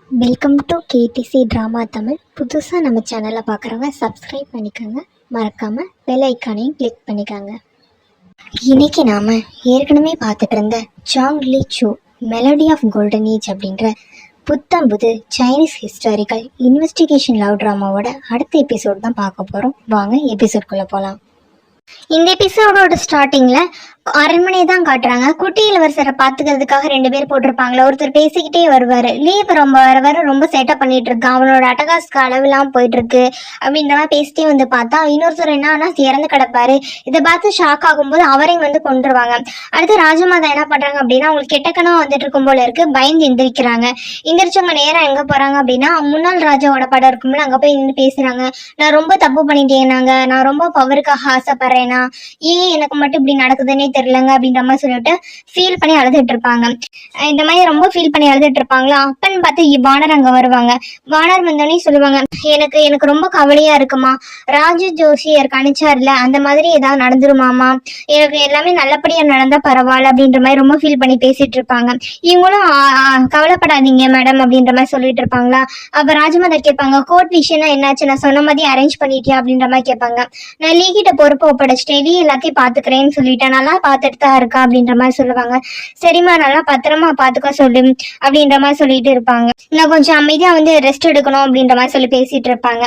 Welcome to KTC drama Tamil. புதுசாக நம்ம சேனலை பார்க்குறவங்க சப்ஸ்கிரைப் பண்ணிக்கோங்க, மறக்காமல் பெல் ஐக்கானையும் கிளிக் பண்ணிக்கோங்க. இன்றைக்கி நாம் ஏற்கனவே பார்த்துட்டு இருந்த சாங் லீ சூ மெலடி ஆஃப் கோல்டன் ஏஜ் அப்படின்ற புத்தம்புது சைனீஸ் ஹிஸ்டாரிக்கல் இன்வெஸ்டிகேஷன் லவ் ட்ராமாவோட அடுத்த எபிசோட் தான் பார்க்க போகிறோம். வாங்க எபிசோட்குள்ளே போகலாம். இந்த எபிசோடோட ஸ்டார்டிங்கில் அரண்மனையை தான் காட்டுறாங்க. குட்டி இளவரசரை பார்த்துக்கிறதுக்காக 2 பேர் போட்டிருப்பாங்களா. ஒருத்தர் பேசிக்கிட்டே வருவார். லீவ் வர ரொம்ப சேட்டப் பண்ணிட்டு இருக்கான். அவனோட அட்டகாஸ்க்கு அளவுலாம் போயிட்டு இருக்கு அப்படின்ற மாதிரி பேசிட்டே வந்து பார்த்தா இன்னொருத்தர் என்னன்னா இறந்து கிடப்பாரு. இதை பார்த்து ஷாக் ஆகும்போது அவரையும் வந்து கொண்டுருவாங்க. அடுத்து ராஜமாதா என்ன பண்றாங்க அப்படின்னா அவங்களுக்கு கெட்டக்கணும் வந்துட்டு இருக்கும் போல இருக்கு. பயந்து எந்திரிக்கிறாங்க. எந்திரிச்சவங்க நேரம் எங்க போறாங்க அப்படின்னா முன்னாள் ராஜாவோட படம் இருக்கும்ல, அங்க போய் நின்று பேசுறாங்க. நான் ரொம்ப தப்பு பண்ணிட்டேன், நான் ரொம்ப பவருக்காக ஆசைப்படுறேன்னா ஏன் எனக்கு மட்டும் இப்படி நடக்குதுன்னே தெரியலங்க அப்படின்ற மாதிரி சொல்லிட்டு ஃபீல் பண்ணி அழுதுட்டு இருப்பாங்க. இந்த மாதிரி ரொம்ப ஃபீல் பண்ணி அழுதுட்டு இருப்பாங்களா. அப்பன்னு பார்த்து வானர் அங்க வருவாங்க. வானர் வந்தோடனே சொல்லுவாங்க, எனக்கு ரொம்ப கவலையா இருக்குமா, ராஜு ஜோஷியர் கணிச்சார்ல அந்த மாதிரி ஏதாவது நடந்துருமாமா, எனக்கு எல்லாமே நல்லபடியா நடந்தா பரவாயில்ல அப்படின்ற மாதிரி ரொம்ப ஃபீல் பண்ணி பேசிட்டு இருப்பாங்க. இவங்களும் கவலைப்படாதீங்க மேடம் அப்படின்ற மாதிரி சொல்லிட்டு இருப்பாங்களா. அப்ப ராஜமாதா கேட்பாங்க, கோர்ட் விஷயம்னா என்னாச்சு, நான் சொன்ன மாதிரி அரேஞ்ச் பண்ணிட்டியா அப்படின்ற மாதிரி கேட்பாங்க. நான் லீ கிட்ட பொறுப்பு ஒப்படைச்சிட்டேன், லீ எல்லாத்தையும் பாத்துக்கிறேன்னு சொல்லிட்டேன், நல்லா பார்த்துட்டு தான் இருக்கா அப்படின்ற மாதிரி சொல்லுவாங்க. சரிம்மா நல்லா பத்திரமா பார்த்துக்க சொல்லு அப்படின்ற மாதிரி சொல்லிட்டு இருப்பாங்க. நான் கொஞ்சம் அமைதியா வந்து ரெஸ்ட் எடுக்கணும் அப்படின்ற மாதிரி சொல்லி பேசிட்டு இருப்பாங்க.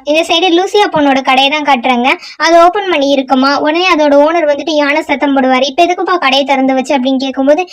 இந்த சைடு லூசியா பொண்ணோட கடையை தான் காட்டுறாங்க. அது ஓப்பன் பண்ணி இருக்குமா. உடனே அதோட ஓனர் வந்துட்டு யானை சத்தம் போடுவார். இப்போ எதுக்குப்பா கடையை திறந்து வச்சு அப்படின்னு கேட்கும்போது,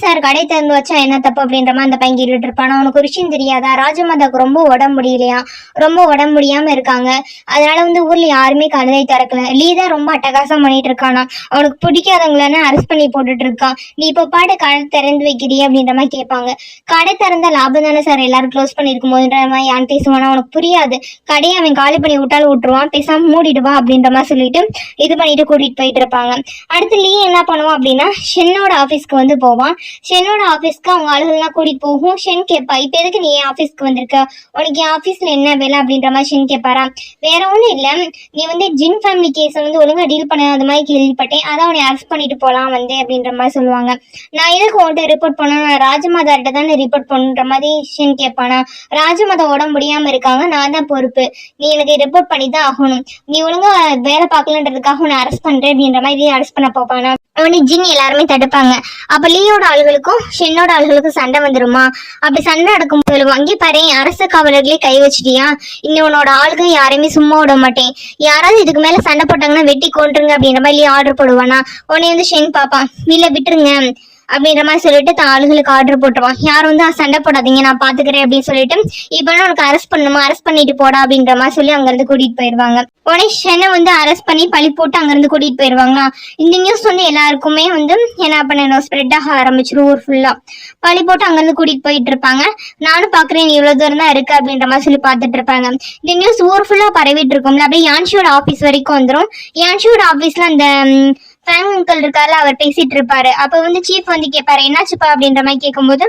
சார் கடை திறந்து வச்சா என்ன தப்பு அப்படின்ற மாதிரி அந்த பையன் கேட்டுட்டு இருப்பான். அவனுக்கு ஒரு விஷயம் தெரியாதா, ராஜமாதாவுக்கு ரொம்ப உடம்பு முடியலையா, ரொம்ப உடம்பு முடியாம இருக்காங்க, அதனால வந்து ஊர்ல யாருமே கழுதை திறக்கல, லீ தான் ரொம்ப அட்டகாசம் பண்ணிட்டு இருக்கானா, அவனுக்கு பிடிக்காதவங்கள அரெஸ்ட் பண்ணி போட்டுட்டு இருக்கான், நீ இப்போ பாட்டு கடை திறந்து வைக்கிறிய அப்படின்ற மாதிரி கேட்பாங்க. கடை திறந்த லாபம் தானே சார், எல்லாரும் க்ளோஸ் பண்ணிருக்கும் போதுன்ற மாதிரி யான் பேசுவானா, அவனுக்கு புரியாது, கடையை அவன் காலி பண்ணி விட்டாலும் விட்டுருவான், பேசாம மூடிடுவா அப்படின்ற மாதிரி சொல்லிட்டு இது பண்ணிட்டு கூட்டிட்டு போயிட்டு இருப்பாங்க. அடுத்து லீ என்ன பண்ணுவான் அப்படின்னா ஷென்னோட ஆஃபீஸ்க்கு வந்து போவான். ஷென்னோட ஆஃபீஸ்க்கு அவங்க ஆளுகள்லாம் கூட்டிட்டு போகும். ஷென் கேட்பா, இப்போ எதுக்கு நீ என் ஆஃபீஸ்க்கு வந்திருக்க, உனக்கு என் ஆஃபீஸ்ல என்ன வேலை அப்படின்ற மாதிரி ஷென் கேட்பாரா. வேற ஒன்றும் இல்லை, நீ வந்து ஜின் ஃபேமிலி கேஸை வந்து ஒழுங்கா டீல் பண்ண அது மாதிரி கேள்விப்பட்டேன், அதான் அவனை அரெஸ்ட் பண்ணிட்டு போகலாம் வந்தேன் அப்படின்ற மாதிரி சொல்லுவாங்க. நான் எதுக்கு உன்கிட்ட ரிப்போர்ட் பண்ண, நான் ராஜமாதாட்ட தானே ரிப்போர்ட் பண்ணுற மாதிரி ஷென் கேட்பானா. ராஜமாதா உடம்பு முடியாம இருக்காங்க, நான் தான் பொறுப்பு, நீ எனக்கு ரிப்போர்ட் பண்ணி தான் ஆகணும், நீ ஒழுங்கா வேலை பார்க்கலன்றதுக்காக உன்னை அரெஸ்ட் பண்றேன் அப்படின்ற மாதிரி அரெஸ்ட் பண்ண போப்பானா. அவனை ஜின் எல்லாருமே தடுப்பாங்க. அப்ப லீயோட ஆளுகளுக்கும் ஷென்னோட ஆளுகளுக்கும் சண்டை வந்துருமா. அப்படி சண்டை நடக்கும் போது அங்கே பாரு, அரசு காவலர்களே கை வச்சிட்டியா, இன்னொன்னோட ஆளுகள் யாரையுமே சும்மா விட மாட்டேன், யாராவது இதுக்கு மேல சண்டை போட்டாங்கன்னா வெட்டி கொண்டுருங்க அப்படின்ற மாதிரி லீ ஆர்டர் போடுவானா. உடனே வந்து ஷென் பாப்பான், இல்ல விட்டுருங்க அப்படின்ற மாதிரி சொல்லிட்டு தான் ஆளுகளுக்கு ஆர்டர் போட்டுருவான். யாரும் வந்து சண்டை போடாதீங்க, நான் பாத்துக்கிறேன் அப்படின்னு சொல்லிட்டு இப்ப உனக்கு அரெஸ்ட் பண்ணணுமா, அரெஸ்ட் பண்ணிட்டு போடா அப்படின்ற மாதிரி சொல்லி அங்க இருந்து கூட்டிட்டு போயிருவாங்க. உடனே ஷெனை வந்து அரெஸ்ட் பண்ணி பழி போட்டு அங்க இருந்து கூட்டிட்டு போயிருவாங்க. இந்த நியூஸ் வந்து எல்லாருக்குமே வந்து என்ன பண்ணணும், ஸ்ப்ரெட் ஆக ஆரம்பிச்சிடும். ஊர் ஃபுல்லா பழி போட்டு அங்க இருந்து கூட்டிட்டு போயிட்டு இருப்பாங்க. நானும் பாக்குறேன் இவ்வளவு தூரம் தான் இருக்கு அப்படின்ற மாதிரி சொல்லி பாத்துட்டு இருப்பாங்க. இந்த நியூஸ் ஊர் ஃபுல்லா பரவிட்டு இருக்கும்ல, அப்படியே யான்ஷியோட ஆபீஸ் வரைக்கும் வந்துடும். யான்ஷியோட ஆபீஸ்ல அந்த ஃபேங் அங்கிள் இருக்காருல, அவர் பேசிட்டு இருப்பாரு. அப்ப வந்து சீஃப் வந்து கேட்பாரு, என்னாச்சுப்பா அப்படின்ற மாதிரி கேட்கும்போது,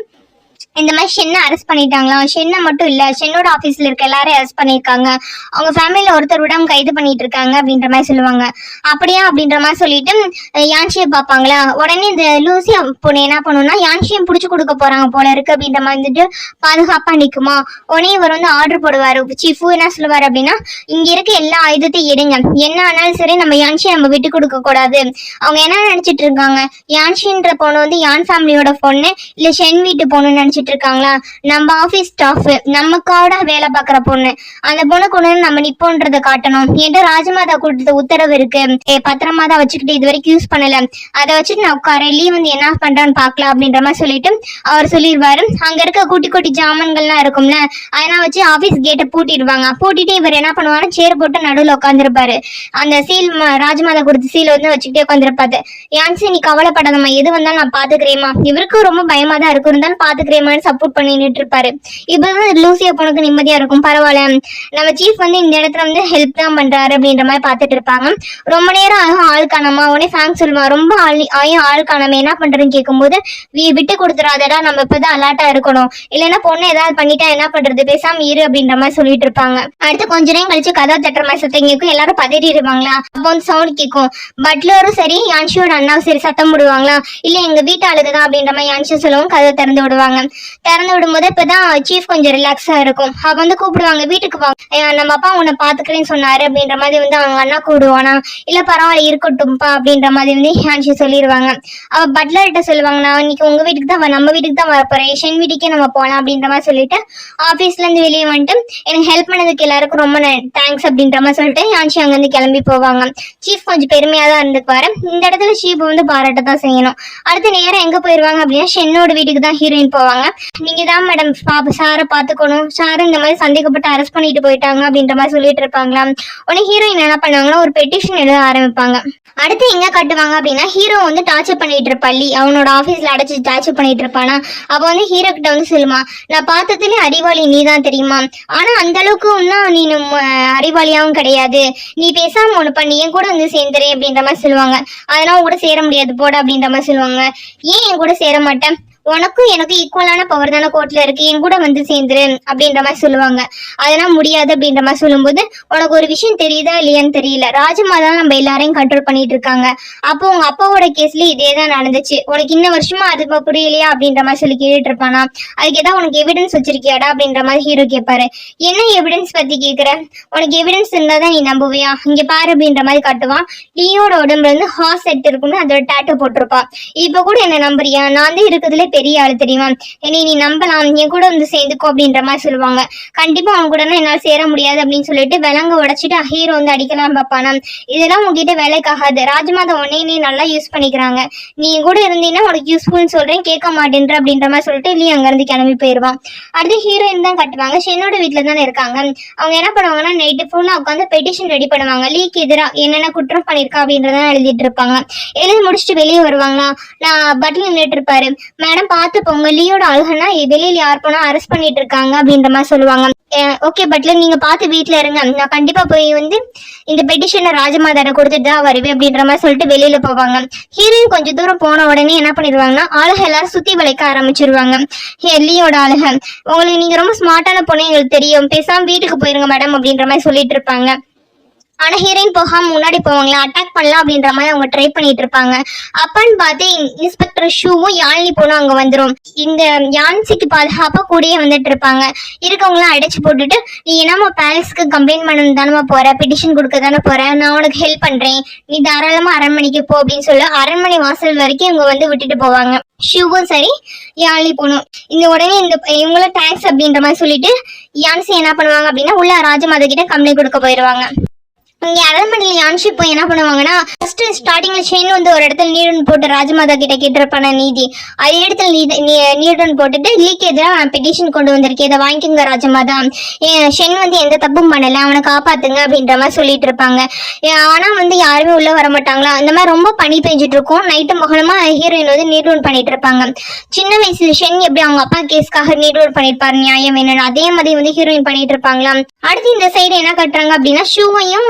இந்த மாதிரி ஷென்னை அரெஸ்ட் பண்ணிட்டாங்களாம், ஷென்னை மட்டும் இல்ல ஷென்னோட ஆபீஸ்ல இருக்க எல்லாரும் அரெஸ்ட் பண்ணிருக்காங்க, அவங்க ஃபேமிலியில ஒருத்தர் விடாம கைது பண்ணிட்டு இருக்காங்க அப்படின்ற மாதிரி சொல்லுவாங்க. அப்படியா அப்படின்ற மாதிரி சொல்லிட்டு யான்ஷியை பார்ப்பாங்களா. உடனே இந்த லூசியா பொண்ணு என்ன பண்ணுன்னா யான்ஷியை புடிச்சு கொடுக்க போறாங்க போல இருக்கு அப்படின்ற மாதிரி வந்துட்டு பாதுகாப்பா நிக்குமா. உடனே இவர் வந்து ஆர்டர் போடுவாரு. சீஃபு என்ன சொல்லுவாரு அப்படின்னா, இங்க இருக்க எல்லா ஆயுதத்தையும் எடுங்க, என்ன ஆனாலும் சரி நம்ம யான்ஷியை நம்ம விட்டு கொடுக்க கூடாது. அவங்க என்ன நினைச்சிட்டு இருக்காங்க, யான்ஷின்ற பொண்ணு வந்து யான் ஃபேமிலியோட பொண்ணு இல்ல ஷென் வீட்டு பொண்ணுன்னு நினைச்சிட்டு இருக்காங்களா. நம்ம ஆபீஸ் ஸ்டாஃப், நமக்காக வேலை பார்க்குற பொண்ணு, அந்த பொண்ணு கொண்டு நம்ம நிப்போன்றதை காட்டணும் என்று ராஜமாதா கொடுத்த உத்தரவு இருக்கு, பத்திரமா தான் வச்சுக்கிட்டு இது வரைக்கும் யூஸ் பண்ணல, அதை வச்சுட்டு நான் உட்கார, லீ வந்து என்ன பண்றான்னு பாக்கலாம் அப்படின்ற மாதிரி சொல்லிட்டு அவர் சொல்லிடுவாரு. அங்க இருக்க குட்டி குட்டி ஜாமான்கள்லாம் இருக்கும்ல, அதெல்லாம் வச்சு ஆபீஸ் கேட்டை பூட்டிடுவாங்க. பூட்டிட்டு இவர் என்ன பண்ணுவாரு, சேர் போட்டு நடுவில் உட்காந்துருப்பாரு. அந்த சீல் ராஜமாதா கொடுத்த சீல் வந்து வச்சுக்கிட்டே உட்காந்துருப்பாரு. யான்சி நீ கவலைப்படாதம்மா, எது வந்தாலும் நான் பாத்துக்கிறேமா, இவருக்கும் ரொம்ப பயமா தான் இருக்கு, இருந்தாலும் பாத்துக்கிறேமா சப்போர்ட் பண்ணிட்டு இருப்பாரு. இப்பதான் லூசியா பொண்ணுக்கு நிம்மதியா இருக்கும், பரவாயில்ல நம்ம சீஃப் வந்து இந்த இடத்துல வந்து ஹெல்ப் தான் பண்றாரு அப்படின்ற மாதிரி பாத்துட்டு இருப்பாங்க. ரொம்ப நேரம் ஆகும் ஆள் காணாமா. உடனே ஃபேங்க் சொல்லுவான், ரொம்ப ஆள் காணாம என்ன பண்றேன்னு கேட்கும்போது, விட்டு கொடுத்துறாதடா, நம்ம இப்பதான் அலர்ட்டா இருக்கணும், இல்லைன்னா பொண்ணு ஏதாவது பண்ணிட்டா என்ன பண்றது, பேசாம இரு அப்படின்ற மாதிரி சொல்லிட்டு இருப்பாங்க. அடுத்து கொஞ்ச நேரம் கழிச்சு கதவை தட்டுற மாதிரி சத்தம் கேட்கும். எல்லாரும் பதறிடுவாங்களா. அப்போ வந்து சவுண்ட் கேட்கும். பட்லரும் சரி யான்ஷியோட அண்ணாவும் சரி சத்தம் போடுவாங்களா, இல்ல எங்க வீட்டு ஆளுக்கு தான் அப்படின்ற மாதிரி யான்ஷி சொல்லுவோம். கதவை திறந்து விடுவாங்க. திறந்து விடும்போது இப்பதான் சீஃப் கொஞ்சம் ரிலாக்ஸா இருக்கும். அவ வந்து கூப்பிடுவாங்க, வீட்டுக்கு வாங்க, நம்ம அப்பா உன்னை பாத்துக்கிறேன்னு சொன்னாரு அப்படின்ற மாதிரி வந்து அவங்க அண்ணா கூப்பிடுவானா, இல்ல பரவாயில்ல இருக்கட்டும்ப்பா அப்படின்ற மாதிரி வந்து ஹியான்ஷி சொல்லிடுவாங்க. அவ பட்லர்கிட்ட சொல்லுவாங்க, நான் இன்னைக்கு உங்க வீட்டுக்கு தான் நம்ம வீட்டுக்கு தான் வரப்போறேன், ஷென் வீட்டுக்கே நம்ம போகலாம் அப்படின்ற மாதிரி சொல்லிட்டு ஆபீஸ்ல இருந்து வெளியே வந்துட்டு எனக்கு ஹெல்ப் பண்ணதுக்கு எல்லாருக்கும் ரொம்ப தேங்க்ஸ் அப்படின்ற மாதிரி சொல்லிட்டு ஹியான்ஷி அங்க இருந்து கிளம்பி போவாங்க. சீஃப் கொஞ்சம் பெருமையா தான் இருந்துக்குவாரு. இந்த இடத்துல ஷீப் வந்து பாராட்ட தான் செய்யணும். அடுத்த நேரம் எங்க போயிருவாங்க அப்படின்னா ஷென்னோட வீட்டுக்கு தான் ஹீரோயின் போவாங்க. நீங்க தான் மேடம் சாரை பாத்துக்கணும், சார் இந்த மாதிரி சந்தேகப்பட்டு அரெஸ்ட் பண்ணிட்டு போயிட்டாங்க அப்படின்ற மாதிரி சொல்லிட்டு இருப்பாங்களா. உடனே ஹீரோயின் என்ன பண்ணுவாங்கன்னா ஒரு பெட்டிஷன் எழுத ஆரம்பிப்பாங்க. அடுத்து எங்க கட்டுவாங்க அப்படின்னா ஹீரோ வந்து டார்ச்சர் பண்ணிட்டு இருப்பாளி, அவனோட ஆபீஸ்ல அடைச்சு டார்ச்சர் பண்ணிட்டு இருப்பானா. அப்ப வந்து ஹீரோ கிட்ட வந்து சொல்லுமா, நான் பார்த்ததுலேயே அறிவாளி நீ தான் தெரியுமா, ஆனா அந்த அளவுக்கு ஒன்னும் நீ அறிவாளியாவும் கிடையாது, நீ பேசாம ஒண்ணு பண்ணி என் கூட வந்து சேர்ந்துரு அப்படின்ற மாதிரி சொல்லுவாங்க. அதெல்லாம் கூட சேர முடியாது போட அப்படின்ற மாதிரி சொல்லுவாங்க. ஏன் என் கூட சேர மாட்டேன், உனக்கும் எனக்கு ஈக்குவலான பவர் தானே கோர்ட்ல இருக்கு, என் கூட வந்து சேர்ந்துரு அப்படின்ற மாதிரி சொல்லுவாங்க. அதெல்லாம் முடியாது அப்படின்ற மாதிரி சொல்லும்போது, உனக்கு ஒரு விஷயம் தெரியுதா இல்லையான்னு தெரியல, ராஜமாதா நம்ம எல்லாரையும் கண்ட்ரோல் பண்ணிட்டு இருக்காங்க, அப்போ உங்க அப்பாவோட கேஸ்ல இதே தான் நடந்துச்சு, உனக்கு இன்ன வருஷமா அது புரியலையா அப்படின்ற மாதிரி சொல்லி கேட்டுட்டு இருப்பானா. அதுக்கு ஏதாவது உனக்கு எவிடன்ஸ் வச்சிருக்கியாடா அப்படின்ற மாதிரி ஹீரோ கேட்பாரு. என்ன எவிடன்ஸ் பத்தி கேக்குற, உனக்கு எவிடன்ஸ் இருந்தாதான் நீ நம்புவியா, இங்க பாரு அப்படின்ற மாதிரி காட்டுவான். லியோட உடம்புல இருந்து ஹார்ஸ் செட் இருக்குன்னு அதோட டேட்டோ போட்டிருப்பா. இப்ப கூட என்ன நம்புறியா, நான் வந்து இருக்கிறதுல பெரிய ஆளு தெரியுமா, என்னை நீ நம்பலாம், என் கூட வந்து சேர்ந்துக்கோ அப்படின்ற மாதிரி சொல்லுவாங்க. கண்டிப்பா அவங்க கூட என்னால் சேர முடியாது அப்படின்னு சொல்லிட்டு விலங்க உடைச்சிட்டு ஹீரோ வந்து அடிக்கலாம் பார்ப்பானா. இதெல்லாம் உங்ககிட்ட வேலைக்காகாது, ராஜமாதா உன்னை நீ நல்லா யூஸ் பண்ணிக்கிறாங்க, நீ கூட இருந்தீங்கன்னா உனக்கு யூஸ்ஃபுல்னு சொல்றேன் கேட்க மாட்டேன்ற அப்படின்ற மாதிரி சொல்லிட்டு இல்லையா அங்க இருந்து கிளம்பி போயிடுவான். அடுத்து ஹீரோயின் தான் கட்டுவாங்க. ஷென்னோட வீட்டுல தானே இருக்காங்க. அவங்க என்ன பண்ணுவாங்கன்னா நைட்டு ஃபுல்லா உட்காந்து பெட்டிஷன் ரெடி பண்ணுவாங்க. லீக்கு எதிராக என்னென்ன குற்றம் பண்ணிருக்கா அப்படின்றதான் எழுதிட்டு இருப்பாங்க. எழுதி முடிச்சுட்டு வெளியே வருவாங்களா, நான் பட்ல நின்றுட்டு இருப்பாரு. மேடம் பார்த்து போங்க, லியோட அழுகனா வெளியில யார் போனா அரெஸ்ட் பண்ணிட்டு இருக்காங்க அப்படின்ற மாதிரி சொல்லுவாங்க. ஓகே பட்லர் நீங்க பார்த்து வீட்டுல இருங்க, நான் கண்டிப்பா போய் வந்து இந்த பெட்டிஷனை ராஜமாதாரை கொடுத்துட்டு தான் வருவேன் அப்படின்ற மாதிரி சொல்லிட்டு வெளியில போவாங்க. ஹீரோயின் கொஞ்சம் தூரம் போன உடனே என்ன பண்ணிடுவாங்கன்னா ஆளுக எல்லாரும் சுத்தி வளைக்க ஆரம்பிச்சிருவாங்க. லியோட ஆளுக, உங்களுக்கு நீங்க ரொம்ப ஸ்மார்ட்டான பொண்ணு எங்களுக்கு தெரியும், பேசாம வீட்டுக்கு போயிருங்க மேடம் அப்படின்ற மாதிரி சொல்லிட்டு இருப்பாங்க. ஆனா ஹீரோயின் போகாம முன்னாடி போவாங்களா, அட்டாக் பண்ணலாம் அப்படின்ற மாதிரி அவங்க ட்ரை பண்ணிட்டு இருப்பாங்க. அப்பன்னு பார்த்து இன்ஸ்பெக்டர் ஷூவும் யாழினி பொண்ணும் அங்க வந்துடும். இந்த யான்சிக்கு பாதுகாப்பா கூடயே வந்துட்டு இருப்பாங்க. இருக்கவங்களாம் அடைச்சு போட்டுட்டு, நீ என்னமா பேலஸ்க்கு கம்ப்ளைண்ட் பண்ணணும் தானே போற, பெட்டிஷன் கொடுக்க தானே போற, நான் உனக்கு ஹெல்ப் பண்றேன், நீ தாராளமா அரண்மனைக்கு போ அப்படின்னு சொல்லி அரண்மனை வாசல் வரைக்கும் இவங்க வந்து விட்டுட்டு போவாங்க. ஷூவும் சரி யாழினி பொண்ணும் இந்த உடனே இவங்களும் தேங்க்ஸ் அப்படின்ற மாதிரி சொல்லிட்டு யான்சி என்ன பண்ணுவாங்க அப்படின்னா உள்ள ராஜமாதா கிட்ட கம்ப்ளைண்ட் கொடுக்க போயிடுவாங்க. இங்க அரண்மனையில யான்ஷி போய் என்ன பண்ணுவாங்கன்னா ஃபர்ஸ்ட் ஸ்டார்டிங்ல ஷென் வந்து ஒரு இடத்துல நீடன் போட்டு ராஜமாதா கிட்ட கேட்டிருப்பான நீதி, அதே இடத்துல நீடன் போட்டுட்டு லீக்கு எதிராக பெட்டிஷன் கொண்டு வந்திருக்கேன், இதை வாங்கிக்கோங்க ராஜமாதா, ஷென் வந்து எந்த தப்பும் பண்ணல, அவனை காப்பாத்துங்க அப்படின்ற மாதிரி சொல்லிட்டு இருப்பாங்க. ஆனா வந்து யாருமே உள்ள வர மாட்டாங்களா. அந்த மாதிரி ரொம்ப பனி பெஞ்சிட்டு இருக்கும். நைட்டு மகனமா ஹீரோயின் வந்து நீடவுன் பண்ணிட்டு இருப்பாங்க. சின்ன வயசுல ஷென் எப்படி அவங்க அப்பா கேஸ்க்காக நீடவுன் பண்ணிருப்பாரு நியாயம் வேணும், அதே மாதிரி வந்து ஹீரோயின் பண்ணிட்டு இருப்பாங்களா. அடுத்து இந்த சைடு என்ன கட்டுறாங்க அப்படின்னா ஷூவையும்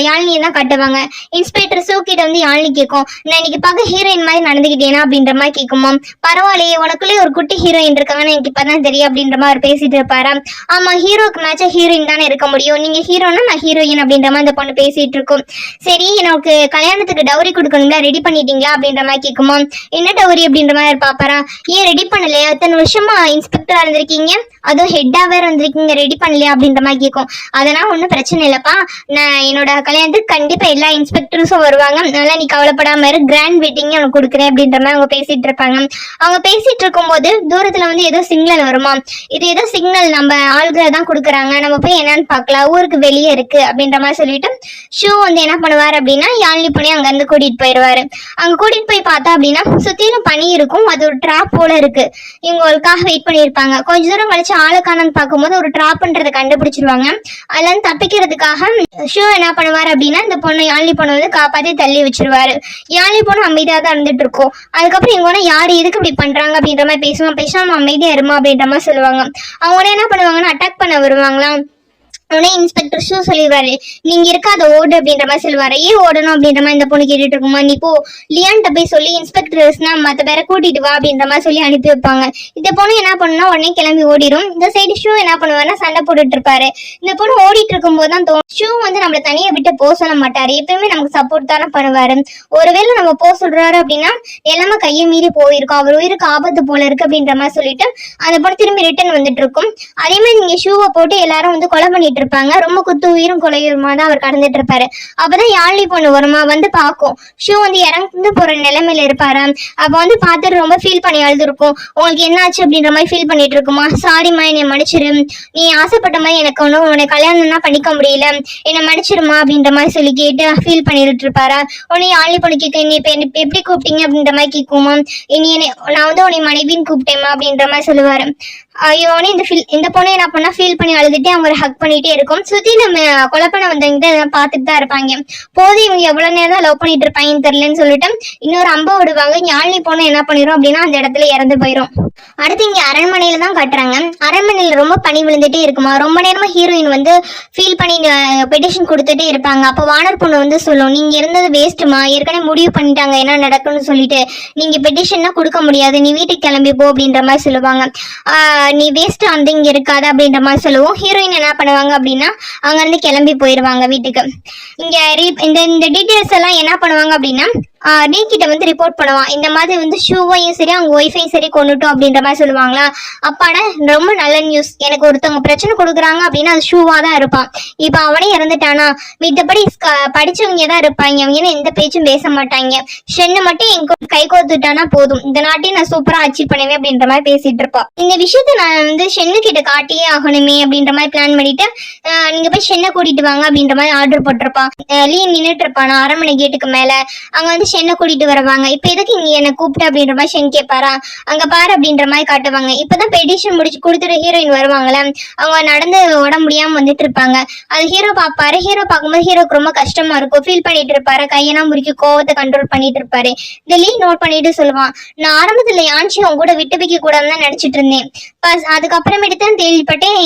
யாழினியை தான் கட்டுவாங்க. இன்ஸ்பெக்டர் ஷூ கிட்ட வந்து யாழினி கேட்கும், நான் இன்னைக்கு பார்க்க ஹீரோயின் மாதிரி நடந்துக்கிட்டேனா அப்படின்ற மாதிரி கேட்குமா. பரவாயில்லையே உனக்குள்ளே ஒரு குட்டி ஹீரோயின் இருக்காங்கன்னு எனக்கு இப்பதான் தெரியும் அப்படின்ற மாதிரி பேசிட்டு இருப்பாரு. ஆமா ஹீரோக்கு மேட்சா ஹீரோயின் தானே இருக்க முடியும், நீங்க ஹீரோனா நான் ஹீரோயின் அப்படின்ற மாதிரி அந்த பொண்ணு பேசிட்டு இருக்கும். சரி எனக்கு கல்யாணத்துக்கு டவுரி கொடுக்கணுங்களா, ரெடி பண்ணிட்டீங்களா அப்படின்ற மாதிரி கேட்குமா. என்ன டவுரி அப்படின்ற மாதிரி பாப்பாரா. ஏன் ரெடி பண்ணலையா, எத்தனை வருஷமா இன்ஸ்பெக்டரா இருந்திருக்கீங்க, அதுவும் ஹெட்டாவே இருந்திருக்கீங்க, ரெடி பண்ணலையா அப்படின்ற மாதிரி கேட்கும். அதெல்லாம் ஒன்றும் பிரச்சனை இல்லப்பா, நான் என்னோட கல்யாணத்துக்கு கண்டிப்பா எல்லா இன்ஸ்பெக்டர்ஸும் வருவாங்க, அதனால நீ கவலைப்படாம இரு, கிராண்ட் வெட்டிங் உனக்கு கொடுக்குறேன் அப்படின்ற மாதிரி அவங்க பேசிட்டு இருப்பாங்க. அவங்க பேசிட்டு இருக்கும் போது தூரத்துல வந்து ஏதோ சிக்னல் வருமா, இது ஏதோ சிக்னல் நம்ம ஆளுகளை தான் கொடுக்குறாங்க, நம்ம போய் என்னன்னு பார்க்கலாம், ஊருக்கு வெளியே இருக்கு அப்படின்ற மாதிரி சொல்லிட்டு ஷூ வந்து என்ன பண்ணுவாரு அப்படின்னா யாழினி பண்ணி அங்க இருந்து கூட்டிட்டு போயிடுவாரு. அங்க கூட்டிட்டு போய் பார்த்தா அப்படின்னா சுத்திலும் பனி இருக்கும், அது ஒரு ட்ராப் போல இருக்கு. இவங்களுக்காக வெயிட் பண்ணியிருப்பாங்க. கொஞ்ச தூரம் கழிச்சு ஆளுக்கானு பார்க்கும்போது ஒரு ட்ராப்ன்றதை கண்டுபிடிச்சிருவாங்க. அதுல இருந்து தப்பிக்கிறதுக்காக ஷூ என்ன பண்ணுவாரு அப்படின்னா இந்த பொண்ணு யாழினி பொண்ணு வந்து காப்பாத்தி தள்ளி வச்சிருவாரு. யாழினி பொண்ணு அமைதியா தான் இருந்துட்டு இருக்கும். அதுக்கப்புறம் இவங்க யாரு எதுக்கு இப்படி பண்றாங்க அப்படின்ற மாதிரி பேசாம அமைதியா இருமா அப்படின்ற மாதிரி சொல்லுவாங்க. அவங்க என்ன பண்ணுவாங்கன்னா அட்டாக் பண்ண வருவாங்களாம். உடனே இன்ஸ்பெக்டர் ஷூ சொல்லிடுவாரு, நீங்க இருக்காத ஓடு அப்படின்ற மாதிரி சொல்லுவாரு. ஏன் ஓடணும் அப்படின்ற மாதிரி இந்த பொண்ணு கேட்டுட்டு இருக்குமா, நீ போ லியான்ட்ட போய் சொல்லி இன்ஸ்பெக்டர்ஸ்னா மத்த பேரை கூட்டிட்டு வா அப்படின்ற மாதிரி சொல்லி அனுப்பி வைப்பாங்க. இந்த பொண்ணு என்ன பண்ணுனா உடனே கிளம்பி ஓடிடும். இந்த சைடு ஷூ என்ன பண்ணுவாருன்னா சண்டை போட்டுட்டு இருப்பாரு. இந்த பொண்ணு ஓடிட்டு இருக்கும் போது தான் ஷூ வந்து நம்மள தனியா விட்டு போக சொல்ல மாட்டாரு, எப்பயுமே நமக்கு சப்போர்ட் தானே பண்ணுவாரு. ஒருவேளை நம்ம போக சொல்றாரு அப்படின்னா எல்லாமே கையை மீறி போயிருக்கும், அவர் உயிருக்கு ஆபத்து போல இருக்கு அப்படின்ற மாதிரி சொல்லிட்டு அந்த பொண்ணு திரும்பி ரிட்டர்ன் வந்துட்டு இருக்கும். அதே மாதிரி நீங்க ஷூவை போட்டு எல்லாரும் வந்து கொலை பண்ணிட்டு இருப்பாங்க. ரொம்ப குத்து உயிரும் கொலையுமா தான் அவர் கடந்துட்டு இருப்பாரு. அப்பதான் யாழ்னி பொண்ணு வருமா வந்து பாக்கும், ஷூ வந்து இறந்து போற நிலைமையில இருப்பாரு. அப்ப வந்து பார்த்துட்டு ரொம்ப ஃபீல் பண்ணி அழுதுருக்கும். உங்களுக்கு என்ன ஆச்சு அப்படின்ற மாதிரி ஃபீல் பண்ணிட்டு இருக்குமா, சாரிம்மா என்னை மன்னிச்சிரு, நீ ஆசைப்பட்ட மாதிரி எனக்கு ஒன்றும் உன்னை கல்யாணம்னா பண்ணிக்க முடியல, என்னை மன்னிச்சிருமா அப்படின்ற மாதிரி சொல்லி கேட்டு ஃபீல் பண்ணிட்டு இருப்பாரா. உடனே யாழ்னி பொண்ணு கேட்க, நீ இப்ப எப்படி கூப்பிட்டீங்க அப்படின்ற மாதிரி கேட்குமா, இனி நான் வந்து உன்னை மனைவின்னு கூப்பிட்டேமா அப்படின்ற மாதிரி சொல்லுவாரு. ஐயோன்னு இந்த பொண்ணு என்ன பண்ணா ஃபீல் பண்ணி அழுதுட்டு அவங்க ஹக் பண்ணிட்டே இருக்கும். சுத்தி நம்ம கொலை பண்ண வந்தவங்க பார்த்துட்டு தான் இருப்பாங்க. போது இவங்க எவ்வளவு நேரம் தான் லவ் பண்ணிட்டு இருப்பாங்கன்னு தெரியலன்னு சொல்லிட்டு இன்னொரு அம்பை விடுவாங்க. யாழ்னி பொண்ணு என்ன பண்ணிரும் அப்படின்னா அந்த இடத்துல இறந்து போயிடும். அடுத்து இங்க அரண்மனையில தான் காட்டுறாங்க. அரண்மனையில ரொம்ப பனி விழுந்துட்டே இருக்குமா. ரொம்ப நேரமா ஹீரோயின் வந்து ஃபீல் பண்ணி பெட்டிஷன் கொடுத்துட்டே இருப்பாங்க. அப்போ வானர் பொண்ணு வந்து சொல்லும், நீங்க இருந்தது வேஸ்ட்டுமா, ஏற்கனவே முடிவு பண்ணிட்டாங்க என்ன நடக்கும்னு சொல்லிட்டு, நீங்க பெட்டிஷன்னா கொடுக்க முடியாது, நீ வீட்டுக்கு கிளம்பி போ அப்படின்ற மாதிரி சொல்லுவாங்க. நீ வேஸ்ட் வந்து இங்க இருக்காது அப்படின்ற மாதிரி சொல்லுவோம். ஹீரோயின் என்ன பண்ணுவாங்க அப்படின்னா அங்க இருந்து கிளம்பி போயிடுவாங்க வீட்டுக்கு. இங்க இந்த டீட்டெயில்ஸ் எல்லாம் என்ன பண்ணுவாங்க அப்படின்னா நீ கிட்ட வந்து ரிப்போர்ட் பண்ணுவான், இந்த மாதிரி வந்து ஷூவையும் சரி அவங்க ஒய்ஃபையும் சரி கொண்டுட்டோம் அப்படின்ற மாதிரி சொல்லுவாங்களா. அப்பாடா ரொம்ப நல்ல நியூஸ், எனக்கு ஒருத்தவங்க பிரச்சனை கொடுக்குறாங்க அப்படின்னா அது ஷூவா தான் இருப்பான். இப்ப அவனே இறந்துட்டானா, மித்தபடி படிச்சவங்க தான் இருப்பாங்க, அவங்க எந்த பேச்சும் பேச மாட்டாங்க. ஷென்னு மட்டும் என் கை கோத்துட்டானா போதும், இந்த நாட்டையும் நான் சூப்பரா அச்சீவ் பண்ணுவேன் அப்படின்ற மாதிரி பேசிட்டு இருப்பான். இந்த விஷயத்த நான் வந்து ஷென்னு கிட்ட காட்டியே ஆகணுமே அப்படின்ற மாதிரி பிளான் பண்ணிட்டு நீங்க போய் ஷென்னை கூட்டிட்டு வாங்க அப்படின்ற மாதிரி ஆர்டர் போட்டிருப்பான். லீ நின்றுட்டு இருப்பானா அரண்மனை கேட்டுக்கு மேல. அங்க வந்து ஷென்னை கூட்டிட்டு வருவாங்க. இப்ப எதுக்கு இங்க என்ன கூப்பிட்டு அப்படின்ற மாதிரி ஷென் கேட்பாரா. அங்க பாரு அப்படின்ற மாதிரி காட்டுவாங்க. இப்பதான் பெடிஷன் முடிச்சு கொடுத்துட்டு ஹீரோயின் வருவாங்களே, அவங்க நடந்து உடம்பு முடியாம வந்துட்டு இருப்பாங்க. அது ஹீரோ பாப்பாரு. ஹீரோ பார்க்கும்போது ஹீரோக்கு ரொம்ப கஷ்டமா இருக்கும், ஃபீல் பண்ணிட்டு இருப்பாரு, கையெல்லாம் முறுக்கி கோவத்தை கண்ட்ரோல் பண்ணிட்டு இருப்பாரு. லீ நோட் பண்ணிட்டு சொல்லுவான், நான் ஆரம்பத்துல யான்சி அவங்க கூட விட்டு வைக்க கூடாதுன்னு தான் நினைச்சிட்டு இருந்தேன், அதுக்கப்புறமேட்டு தான் கேள்விப்பட்டேன்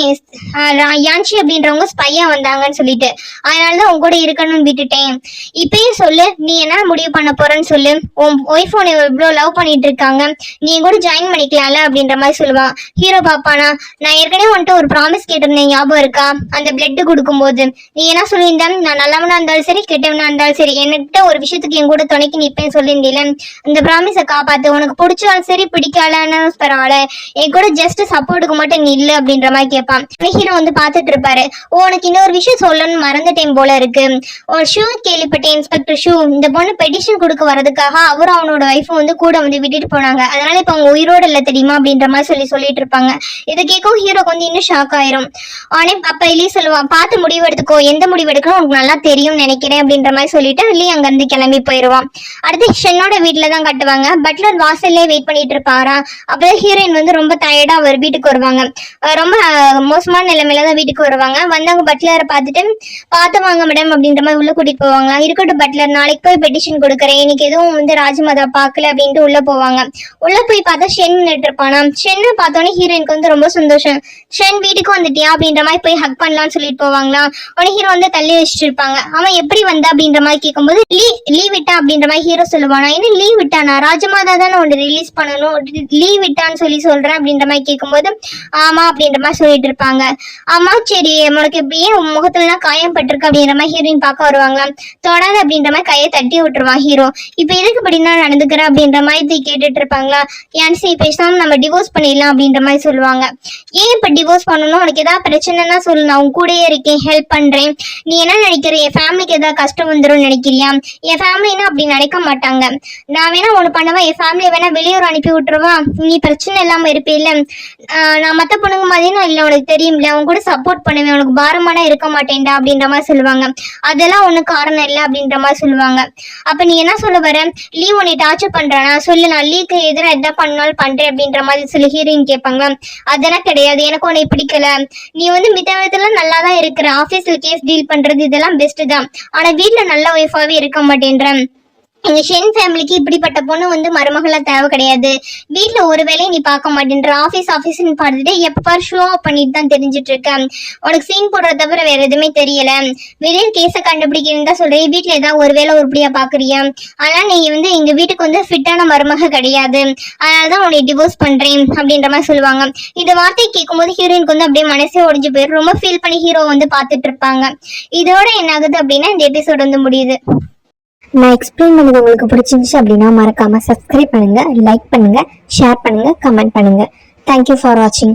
யான்சி அப்படின்றவங்க ஸ்பையா வந்தாங்கன்னு சொல்லிட்டு, அதனாலதான் உங்க கூட இருக்கணும்னு விட்டுட்டேன். இப்பயும் சொல்லு, நீ என்ன முடிவு பண்ண போறேன்னு சொல்லு, உன் ஒய்ஃப் உன்னை இவ்வளவு லவ் பண்ணிட்டு இருக்காங்க, நீ கூட ஜாயின் பண்ணிக்கலாம்ல அப்படின்ற மாதிரி சொல்லுவான். ஹீரோ பாப்பானா, நான் ஏற்கனவே வந்துட்டு ஒரு ப்ராமிஸ் கேட்டிருந்தேன் ஞாபகம் இருக்கா, அந்த பிளட் கொடுக்கும் போது நீ என்ன சொல்லியிருந்தேன், நான் நல்லவனா இருந்தாலும் சரி கெட்டவனா இருந்தாலும் சரி என்கிட்ட ஒரு விஷயத்துக்கு என் கூட துணைக்கு நிப்பேன்னு சொல்லியிருந்தீல, இந்த ப்ராமிஸை காப்பாத்து, உனக்கு பிடிச்சாலும் சரி பிடிக்கலன்னு பரவாயில்ல, என் கூட ஜஸ்ட் சப்போர்ட்டுக்கு மட்டும் நீ இல்ல அப்படின்ற மாதிரி கேட்பான். ஹீரோ வந்து பாத்துட்டு இருப்பாரு. உனக்கு இன்னொரு விஷயம் சொல்லணும்னு மறந்துட்டேன் போல இருக்கு, ஒரு ஷூ கேள்விப்பட்டேன், இன்ஸ்பெக்டர் ஷூ இந்த பொண்ணு பெட்டிஷன் கொடுக்க வரதுக்காக அவரும் அவனோட ஒய்ஃபும் வந்து கூட வந்து விட்டுட்டு போனாங்க, அதனால இப்ப அவங்க உயிரோட இல்ல தெரியுமா அப்படின்ற மாதிரி சொல்லிட்டு இருப்பாங்க. இதை கேட்கும் ஹீரோக்கு வந்து இன்னும் ஷாக் ஆயிரும். ஆனே அப்ப லீ சொல்லுவான், பார்த்து முடிவு எடுத்துக்கோ, எந்த முடிவு எடுக்கணும் உனக்கு நல்லா தெரியும் நினைக்கிறேன் அப்படின்ற மாதிரி சொல்லிட்டு லீ அங்க இருந்து கிளம்பி போயிடுவான். அடுத்து ஷென்னோட வீட்டுல தான் கட்டுவாங்க. பட்லர் வாசல்லே வெயிட் பண்ணிட்டு இருப்பாரா. அப்பதான் ஹீரோயின் வந்து ரொம்ப டயர்டா அவர் வீட்டுக்கு வருவாங்க. ரொம்ப மோசமான நிலைமையில தான் வீட்டுக்கு வருவாங்க. வந்தவங்க பட்லரை பார்த்து வாங்க மேடம் அப்படின்ற மாதிரி உள்ள கூட்டிட்டு போவாங்க. இருக்கட்டும் பட்லர், நாளைக்கு போய் பெட்டிஷன் கொடுக்குறேன், இன்னைக்கு எதுவும் வந்து ராஜமாதா பார்க்கல அப்படின்ட்டு உள்ள போவாங்க. உள்ள போய் பார்த்தா ஷென் நின்றுட்டு இருப்பானா. ஷென்னு பார்த்தோன்னே ஹீரோயினுக்கு வந்து ரொம்ப சந்தோஷம். ஷென் வீட்டுக்கு வந்துட்டியா அப்படின்ற மாதிரி போய் ஹக் பண்ணலாம்னு சொல்லிட்டு போவாங்களா. உடனே ஹீரோ வந்து தள்ளி வச்சுட்டு இருப்பாங்க. அவன் எப்படி வந்தா அப்படின்ற மாதிரி கேட்கும்போது லீவ் விட்டா அப்படின்ற மாதிரி ஹீரோ சொல்லுவானா. என்ன லீவ் விட்டானா, ராஜமாதா தானே ஒன்று ரிலீஸ் பண்ணணும், லீவ் விட்டான்னு சொல்றேன் அப்படின்ற மாதிரி கேட்கும்போது ஆமா அப்படின்ற மாதிரி சொல்லிட்டு இருப்பாங்க. ஆமா சரி, உனக்கு எப்படியே முகத்துலலாம் காயம் பட்டிருக்கு அப்படின்ற மாதிரி ஹீரோயின் பார்க்க வருவாங்களாம். தொடாது அப்படின்ற மாதிரி கையை தட்டி விட்டுருவான் ஹீரோ. இப்ப எதுக்கு இப்படின்னா நடந்துக்கிற அப்படின்ற மாதிரி கேட்டுட்டு இருப்பாங்களா. யான்சி பேசாம நம்ம டிவோர்ஸ் பண்ணிடலாம் அப்படின்ற மாதிரி சொல்லுவாங்க. ஏன் இப்ப டிவோர்ஸ் பண்ணணும், உனக்கு ஏதாவது பிரச்சனைனா சொல்லு, நான் உன் கூடயே இருக்கேன், ஹெல்ப் பண்றேன், நீ என்ன நினைக்கிற, என் ஃபேமிலிக்கு ஏதாவது கஷ்டம் வந்துடும் நினைக்கிறியா, என் ஃபேமிலினா அப்படி நினைக்க மாட்டாங்க, நான் வேணா ஒண்ணு பண்ணவா, என் ஃபேமிலியை வேணா வெளியூர் அனுப்பி விட்டுருவா, நீ பிரச்சனை இல்லாம இருப்பே இல்ல, நான் மத்த பொண்ணுங்க மாதிரியும் இல்லை, உனக்கு தெரியும்ல, அவங்க கூட சப்போர்ட் பண்ணுவேன், உனக்கு பாரமான இருக்க மாட்டேன்டா அப்படின்ற மாதிரி சொல்லுவாங்க. அதெல்லாம் ஒண்ணு காரணம் இல்லை அப்படின்ற மாதிரி சொல்லுவாங்க. அப்ப நீ என்ன சொல்ல வர, லீ உன்னை டார்ச்சர் பண்றானா சொல்லு, நான் லீக்கு எதிராக எதா பண்ணாலும் பண்றேன் அப்படின்ற மாதிரி சொல்லி ஹீரோயின் கேட்பாங்க. அதெல்லாம் கிடையாது, எனக்கு உன்னை பிடிக்கல, நீ வந்து மித்த விதத்துல நல்லா தான் இருக்கிற, ஆபீஸ்ல கேஸ் டீல் பண்றது இதெல்லாம் பெஸ்ட் தான், ஆனா வீட்டுல நல்ல ஒய்ஃபாவே இருக்க மாட்டேன்ற, எங்க ஷென் ஃபேமிலிக்கு இப்படிப்பட்ட பொண்ணு வந்து மருமகளா தேவை கிடையாது. வீட்ல ஒரு வேலையை நீ பார்க்க மாட்டேன்ற, ஆஃபீஸ்ன்னு பார்த்துட்டு எப்ப ஷோ ஆஃப் பண்ணிட்டு தான் தெரிஞ்சிட்டு இருக்க. உனக்கு சீன் போடுறத தவிர வேற எதுவுமே தெரியல. வெளியே கேஸை கண்டுபிடிக்கணும் தான் சொல்றேன், வீட்டுல ஏதாவது ஒரு வேலை உருப்படியா பாக்குறியா? ஆனா நீ வந்து எங்க வீட்டுக்கு வந்து ஃபிட்டான மருமக கிடையாது, அதனாலதான் உன்னை டிவோர்ஸ் பண்றேன் அப்படின்ற மாதிரி சொல்லுவாங்க. இந்த வார்த்தையை கேட்கும் போது ஹீரோயினுக்கு வந்து அப்படியே மனசே உடைஞ்சு போயிடும். ரொம்ப ஃபீல் பண்ணி ஹீரோ வந்து பாத்துட்டு இருப்பாங்க. இதோட என்ன ஆகுது அப்படின்னா இந்த எபிசோட் வந்து முடியுது. நான் எக்ஸ்பிளைன் பண்ணது உங்களுக்கு பிடிச்சிருந்துச்சு அப்படின்னா மறக்காம சப்ஸ்கிரைப் பண்ணுங்க, லைக் பண்ணுங்க, ஷேர் பண்ணுங்க, கமெண்ட் பண்ணுங்க. தேங்க்யூ ஃபார் வாட்சிங்.